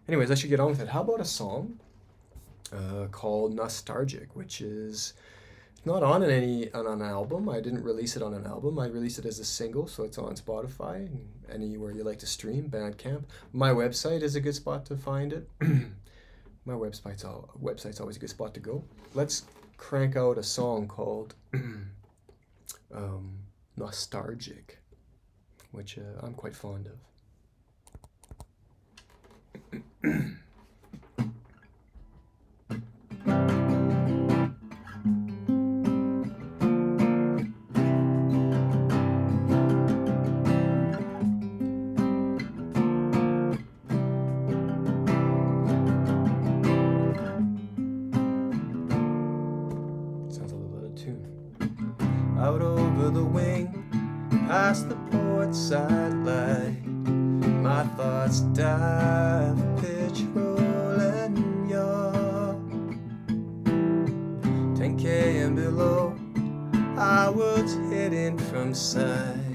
Anyways, I should get on with it. How about a song called Nostargic, which is not on an album. I didn't release it on an album. I released it as a single, so it's on Spotify, and anywhere you like to stream, Bandcamp. My website is a good spot to find it. My website's always a good spot to go. Let's crank out a song called Nostargic, which I'm quite fond of. Sounds a little out of tune. Out over the wing, past the port side light, my thoughts dive, pitch, roll, and yaw. 10K and below, our world's hidden from sight.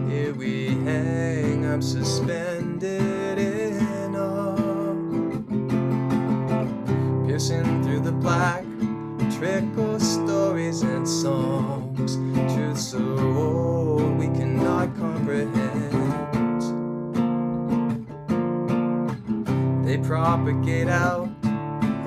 Here we hang, I'm suspended in awe. Piercing through the black, trickle stories and songs, truth so old we cannot comprehend. They propagate out,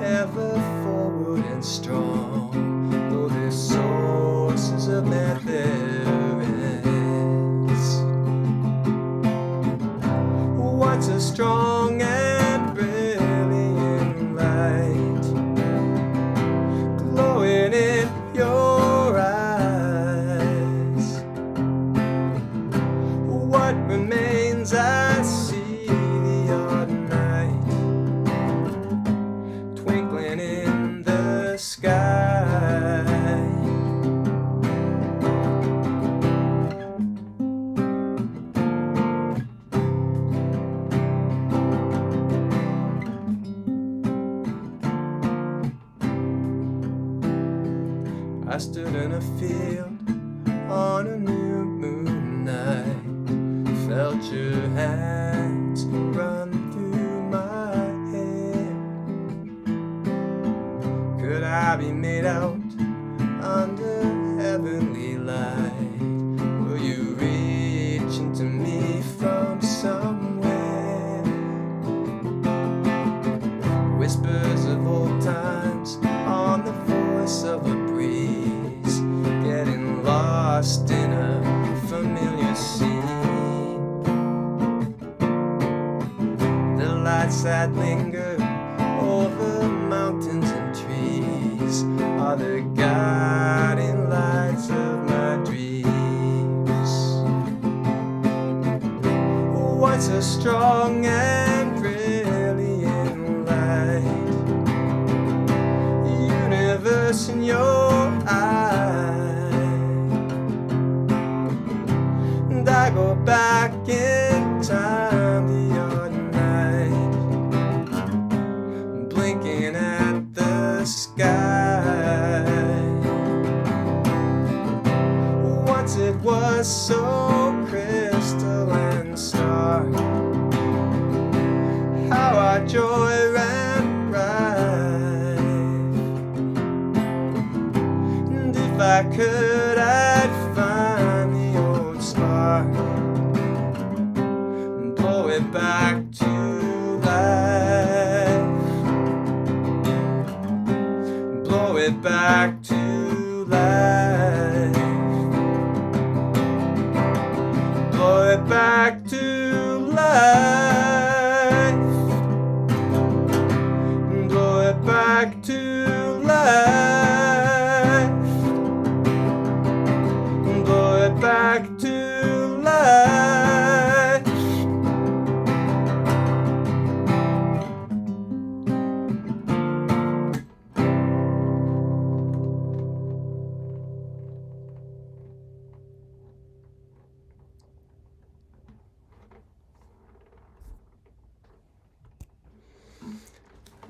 ever forward and strong, though their sources of man there is. What's a strong and brilliant light glowing in your eyes? What remains? I see the odd night twinkling in the sky. I stood in a field on a new moon night, felt your hands run through my hair. Could I be made out under heavenly light? Will you reach into me from somewhere? Whispers of old times on the voice of a breeze, getting lost in a familiar scene. The lights that linger over mountains and trees are the guiding lights of my dreams. What's a strong and brilliant light? Universe in your eye. And I go back in time the other night, blinking at the sky. Once it was so crystal and stark, how our joy ran bright. And if I could, I'd find the old spark and blow it back to life. Blow it back to life. Blow it back to life. Blow it back to life. Blow it back to life.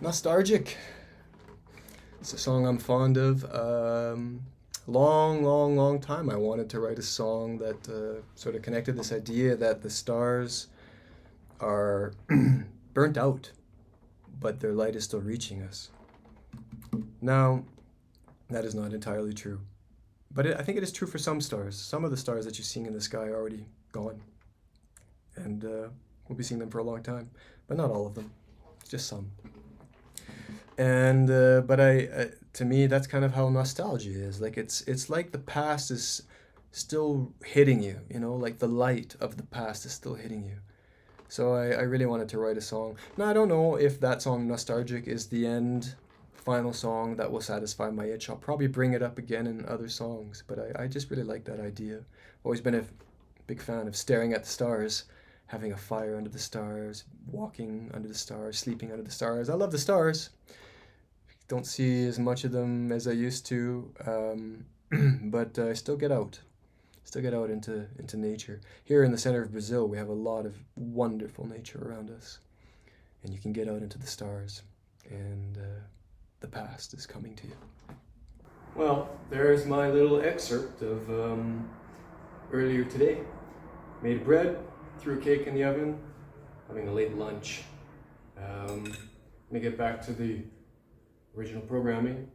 Nostargic. It's a song I'm fond of. Long time I wanted to write a song that sort of connected this idea that the stars are burnt out but their light is still reaching us. Now, that is not entirely true. But I think it is true for some stars. Some of the stars that you're seeing in the sky are already gone. And we'll be seeing them for a long time. But not all of them. Just some. And but to me, that's kind of how nostalgia is. Like it's like the past is still hitting you, you know, like the light of the past is still hitting you. So I really wanted to write a song. Now, I don't know if that song, Nostargic, is the final song that will satisfy my itch. I'll probably bring it up again in other songs, but I just really like that idea. Always been a big fan of staring at the stars, having a fire under the stars, walking under the stars, sleeping under the stars. I love the stars. Don't see as much of them as I used to, but I still get out. Still get out into nature. Here in the center of Brazil, we have a lot of wonderful nature around us. And you can get out into the stars, and the past is coming to you. Well, there's my little excerpt of earlier today. Made bread, threw a cake in the oven, having a late lunch. Let me get back to the original programming.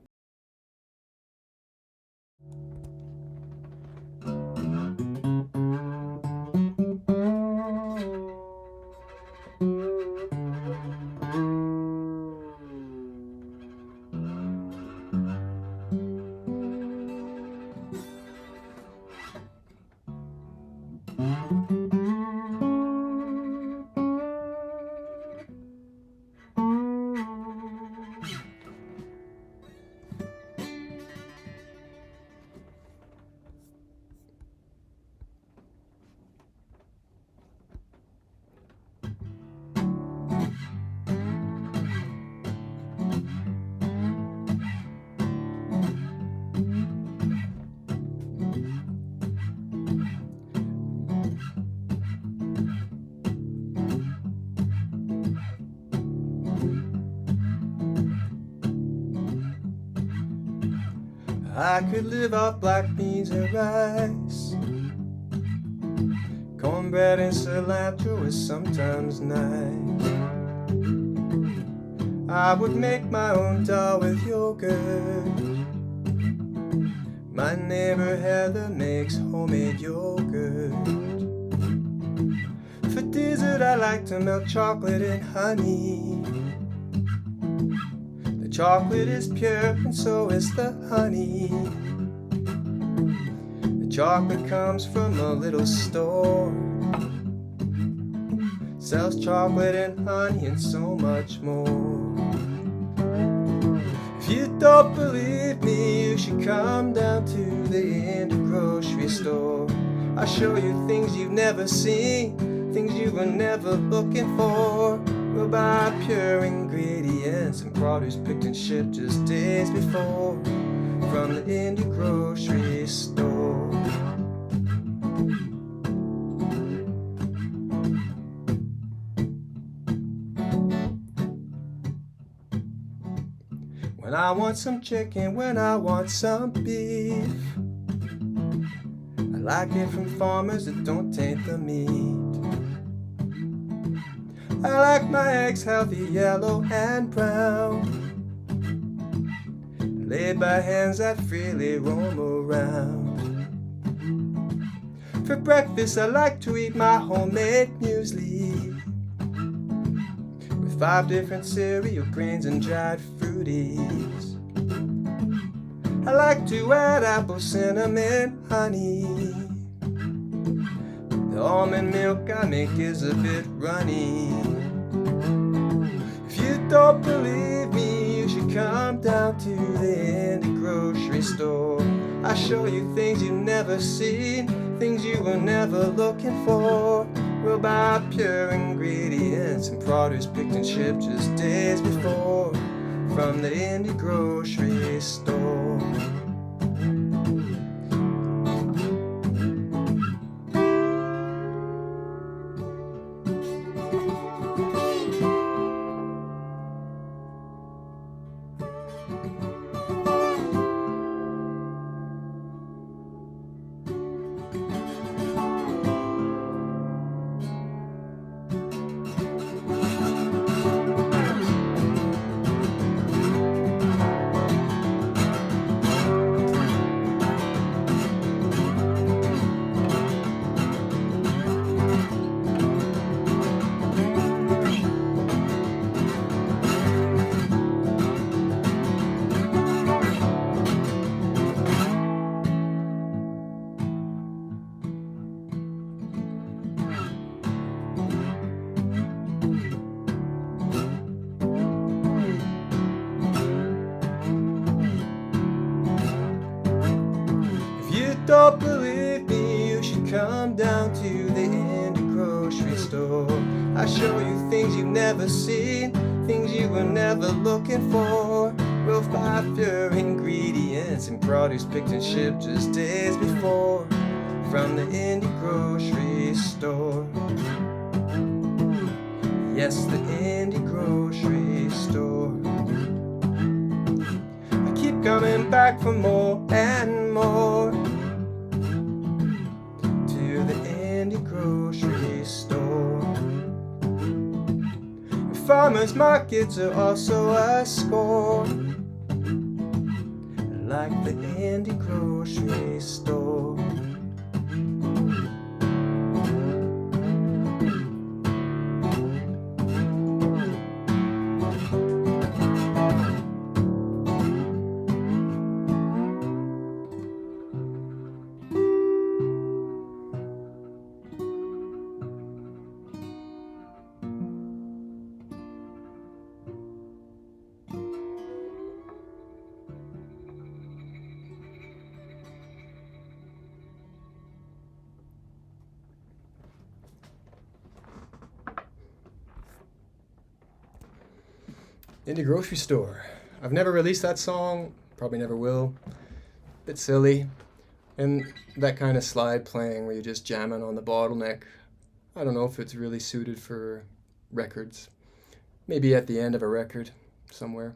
I could live off black beans and rice. Cornbread and cilantro is sometimes nice. I would make my own dough with yogurt. My neighbor Heather makes homemade yogurt. For dessert I like to melt chocolate in honey. The chocolate is pure and so is the honey. The chocolate comes from a little store. Sells chocolate and honey and so much more. If you don't believe me, you should come down to the indie grocery store. I'll show you things you've never seen, things you were never looking for. We'll buy pure ingredients and produce picked and shipped just days before from the indie grocery store. When I want some chicken, when I want some beef, I like it from farmers that don't taint the meat. I like my eggs healthy, yellow and brown, laid by hands that freely roam around. For breakfast I like to eat my homemade muesli, with 5 different cereal grains and dried fruities. I like to add apple, cinnamon, honey. The almond milk I make is a bit runny. If you don't believe me, you should come down to the indie grocery store. I'll show you things you've never seen, things you were never looking for. We'll buy pure ingredients and produce picked and shipped just days before from the indie grocery store. to the indie grocery store. I show you things you've never seen, things you were never looking for. We'll find pure ingredients and produce picked and shipped just days before from the indie grocery store. Yes, the indie grocery store. I keep coming back for more and more to the indie grocery store. Farmers markets are also a score, like the indie grocery store. Indie grocery store. I've never released that song, probably never will. Bit silly. And that kind of slide playing where you're just jamming on the bottleneck. I don't know if it's really suited for records. Maybe at the end of a record somewhere.